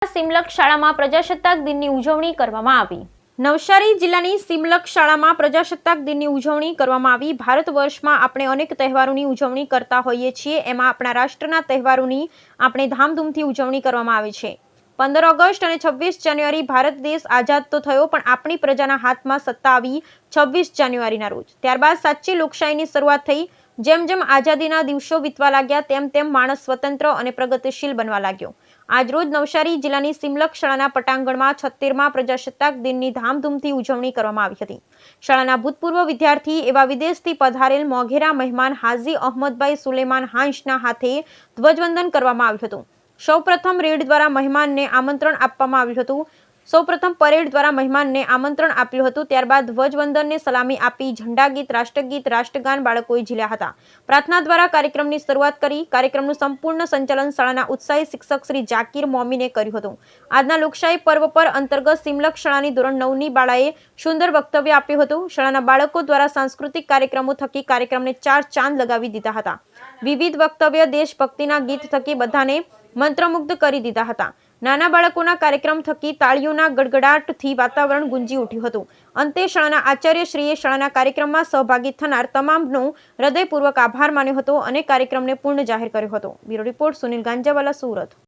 સિમલક શાળામાં પ્રજાસત્તાક દિનની ઉજવણી કરવામાં આવી। નવસારી જિલ્લાની સિમલક શાળામાં પ્રજાસત્તાક દિનની ઉજવણી કરવામાં આવી। ભારત વર્ષમાં આપણે અનેક તહેવારોની ઉજવણી કરતા હોઈએ છીએ, એમાં આપણા રાષ્ટ્રના તહેવારોની આપણે ધામધૂમથી ઉજવણી કરવામાં આવે છે। 15 ઓગસ્ટ અને 26 જાન્યુઆરી ભારત દેશ આઝાદ તો થયો, પણ આપણી પ્રજાના હાથમાં સત્તા આવી 26 જાન્યુઆરીના રોજ। ત્યારબાદ સાચી લોકશાહીની શરૂઆત થઈ। જેમ જેમ આઝાદીના દિવસો વીતવા લાગ્યા તેમ તેમ માણસ સ્વતંત્ર અને પ્રગતિશીલ બનવા લાગ્યો। આજરોજ નવસારી જિલ્લાની સિમલક શાળાના પટાંગણમાં 76મા પ્રજાસત્તાક દિનની ધામધૂમથી ઉજવણી કરવામાં આવી હતી। શાળાના ભૂતપૂર્વ વિદ્યાર્થી એવા વિદેશથી પધારેલ મોઘેરા મહેમાન હાજી અહમદભાઈ સુલેમાન હાંસના હાથે ધ્વજવંદન કરવામાં આવ્યું હતું। સૌપ્રથમ રેડ દ્વારા મહેમાનને આમંત્રણ આપવામાં આવ્યું હતું। સૌપ્રથમ પરેડ દ્વારા મહેમાનને આમંત્રણ આપ્યું હતું। ત્યારબાદ ધ્વજવંદનને સલામી આપી ઝંડા ગીત, રાષ્ટ્રગાન બાળકોએ ઝીલ્યા હતા। પ્રાર્થના દ્વારા કાર્યક્રમની શરૂઆત કરી। કાર્યક્રમનું સંપૂર્ણ સંચાલન શાળાના ઉત્સાહી શિક્ષક શ્રી જાકીર મોમીને કર્યું હતું। આજના લોકશાહી પર્વ પર અંતર્ગત સિમલક શાળાની ધોરણ 9ની બાળાએ સુંદર વક્તવ્ય આપ્યું હતું। શાળાના બાળકો દ્વારા સાંસ્કૃતિક કાર્યક્રમો થકી કાર્યક્રમને 4 ચાંદ લગાવી દીધા હતા। વિવિધ વક્તવ્ય, દેશભક્તિના ગીત થકી બધાને મંત્રમુગ્ધ કરી દીધા હતા। નાના બાળકોના કાર્યક્રમ થકી તાળીઓના ગડગડાટથી વાતાવરણ ગુંજી ઉઠ્યું હતું। અંતે શાળાના આચાર્યશ્રીએ શાળાના કાર્યક્રમમાં સહભાગી થનાર તમામનો હૃદયપૂર્વક આભાર માન્યો હતો અને કાર્યક્રમને પૂર્ણ જાહેર કર્યો હતો। Bureau report, Sunil Ganjawala, Surat.